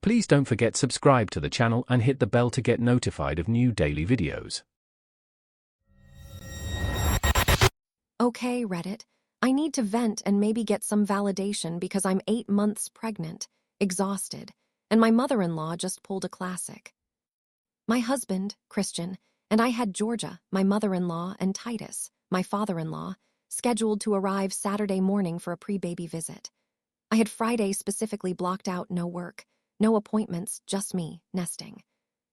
Please don't forget subscribe to the channel and hit the bell to get notified of new daily videos. Okay, Reddit. I need to vent and maybe get some validation because I'm 8 months pregnant, exhausted, and my mother-in-law just pulled a classic. My husband, Christian, and I had Georgia, my mother-in-law, and Titus, my father-in-law, scheduled to arrive Saturday morning for a pre-baby visit. I had Friday specifically blocked out, no work, no appointments, just me, nesting.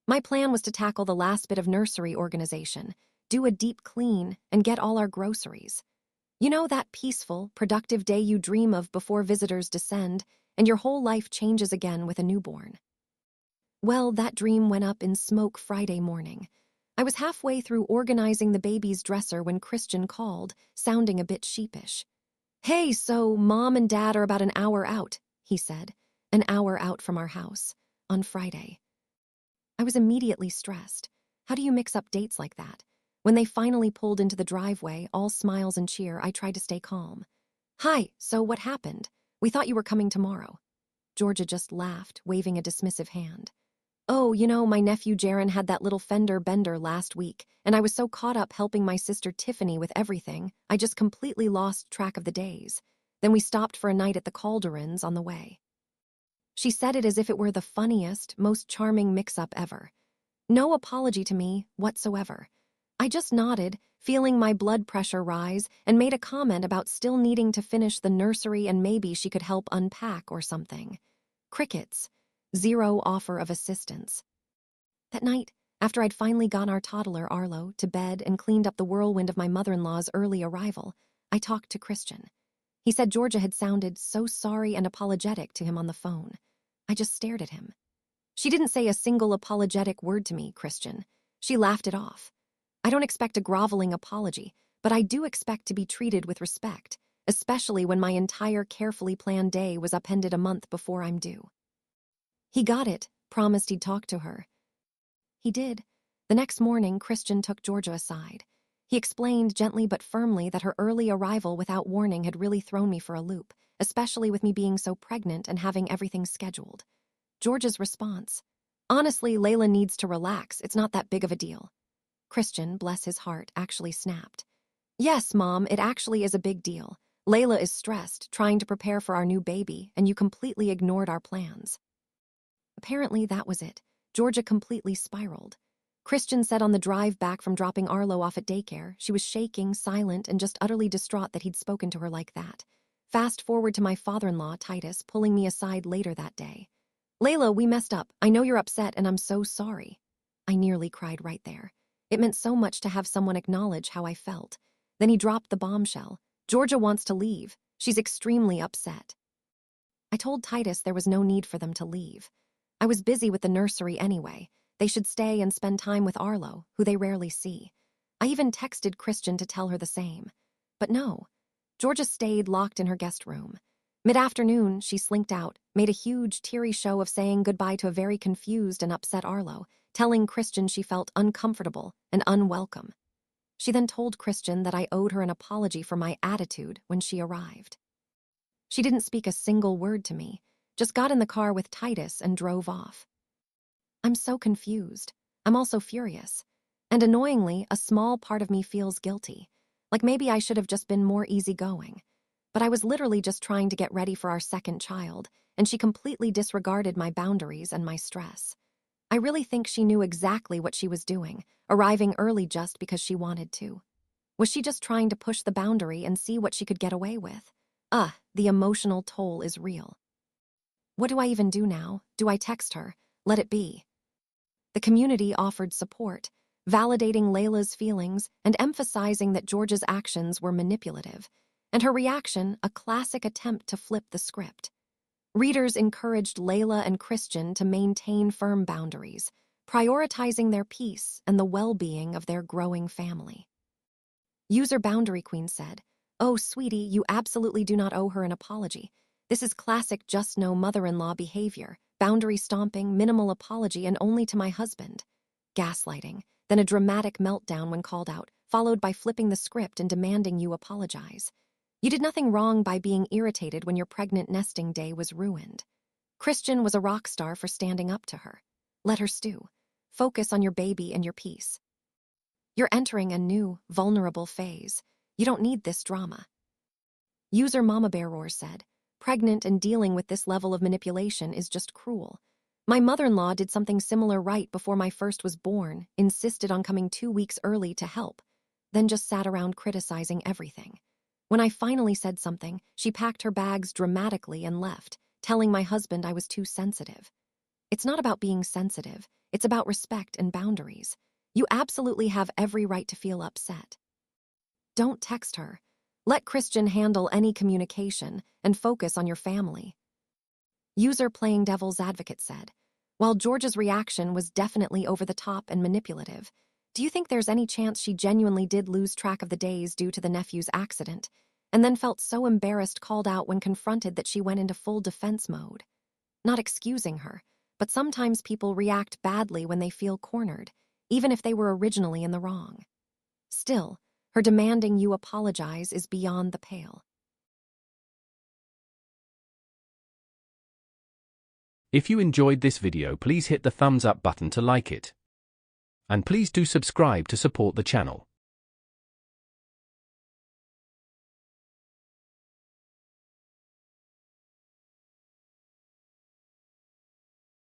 My plan was to tackle the last bit of nursery organization, do a deep clean, and get all our groceries. You know that peaceful, productive day you dream of before visitors descend, and your whole life changes again with a newborn. Well, that dream went up in smoke Friday morning. I was halfway through organizing the baby's dresser when Christian called, sounding a bit sheepish. "Hey, so Mom and Dad are about an hour out," he said, an hour out from our house, on Friday. I was immediately stressed. How do you mix up dates like that? When they finally pulled into the driveway, all smiles and cheer, I tried to stay calm. "Hi, so what happened? We thought you were coming tomorrow." Georgia just laughed, waving a dismissive hand. "Oh, my nephew Jaron had that little fender bender last week, and I was so caught up helping my sister Tiffany with everything, I just completely lost track of the days. Then we stopped for a night at the Calderons on the way." She said it as if it were the funniest, most charming mix-up ever. No apology to me whatsoever. I just nodded, feeling my blood pressure rise, and made a comment about still needing to finish the nursery and maybe she could help unpack or something. Crickets. Zero offer of assistance. That night, after I'd finally gotten our toddler, Arlo, to bed and cleaned up the whirlwind of my mother-in-law's early arrival, I talked to Christian. He said Georgia had sounded so sorry and apologetic to him on the phone. I just stared at him. "She didn't say a single apologetic word to me, Christian. She laughed it off. I don't expect a groveling apology, but I do expect to be treated with respect, especially when my entire carefully planned day was upended a month before I'm due." He got it, promised he'd talk to her. He did. The next morning, Christian took Georgia aside. He explained gently but firmly that her early arrival without warning had really thrown me for a loop, especially with me being so pregnant and having everything scheduled. Georgia's response: "Honestly, Laila needs to relax, it's not that big of a deal." Christian, bless his heart, actually snapped. "Yes, Mom, it actually is a big deal. Laila is stressed, trying to prepare for our new baby, and you completely ignored our plans." Apparently, that was it. Georgia completely spiraled. Christian said on the drive back from dropping Arlo off at daycare, she was shaking, silent, and just utterly distraught that he'd spoken to her like that. Fast forward to my father-in-law, Titus, pulling me aside later that day. "Laila, we messed up. I know you're upset, and I'm so sorry." I nearly cried right there. It meant so much to have someone acknowledge how I felt. Then he dropped the bombshell. "Georgia wants to leave. She's extremely upset." I told Titus there was no need for them to leave. I was busy with the nursery anyway. They should stay and spend time with Arlo, who they rarely see. I even texted Christian to tell her the same. But no. Georgia stayed locked in her guest room. Mid-afternoon, she slinked out, made a huge, teary show of saying goodbye to a very confused and upset Arlo, telling Christian she felt uncomfortable and unwelcome. She then told Christian that I owed her an apology for my attitude when she arrived. She didn't speak a single word to me, just got in the car with Titus and drove off. I'm so confused. I'm also furious. And annoyingly, a small part of me feels guilty. Like maybe I should have just been more easygoing. But I was literally just trying to get ready for our second child, and she completely disregarded my boundaries and my stress. I really think she knew exactly what she was doing, arriving early just because she wanted to. Was she just trying to push the boundary and see what she could get away with? The emotional toll is real. What do I even do now? Do I text her? Let it be. The community offered support, validating Laila's feelings and emphasizing that Georgia's actions were manipulative, and her reaction a classic attempt to flip the script. Readers encouraged Laila and Christian to maintain firm boundaries, prioritizing their peace and the well-being of their growing family. User Boundary Queen said, "Oh, sweetie, you absolutely do not owe her an apology. This is classic just no mother-in-law behavior, boundary stomping, minimal apology, and only to my husband." Gaslighting, then a dramatic meltdown when called out, followed by flipping the script and demanding you apologize. You did nothing wrong by being irritated when your pregnant nesting day was ruined. Christian was a rock star for standing up to her. Let her stew. Focus on your baby and your peace. You're entering a new, vulnerable phase. You don't need this drama. User Mama Bear Roar said, pregnant and dealing with this level of manipulation is just cruel. My mother-in-law did something similar right before my first was born, insisted on coming 2 weeks early to help, then just sat around criticizing everything. When I finally said something, she packed her bags dramatically and left, telling my husband I was too sensitive. It's not about being sensitive, it's about respect and boundaries. You absolutely have every right to feel upset. Don't text her. Let Christian handle any communication and focus on your family. User Playing Devil's Advocate said, while Georgia's reaction was definitely over the top and manipulative, do you think there's any chance she genuinely did lose track of the days due to the nephew's accident, and then felt so embarrassed called out when confronted that she went into full defense mode? Not excusing her, but sometimes people react badly when they feel cornered, even if they were originally in the wrong. Still, her demanding you apologize is beyond the pale. If you enjoyed this video, please hit the thumbs up button to like it. And please do subscribe to support the channel.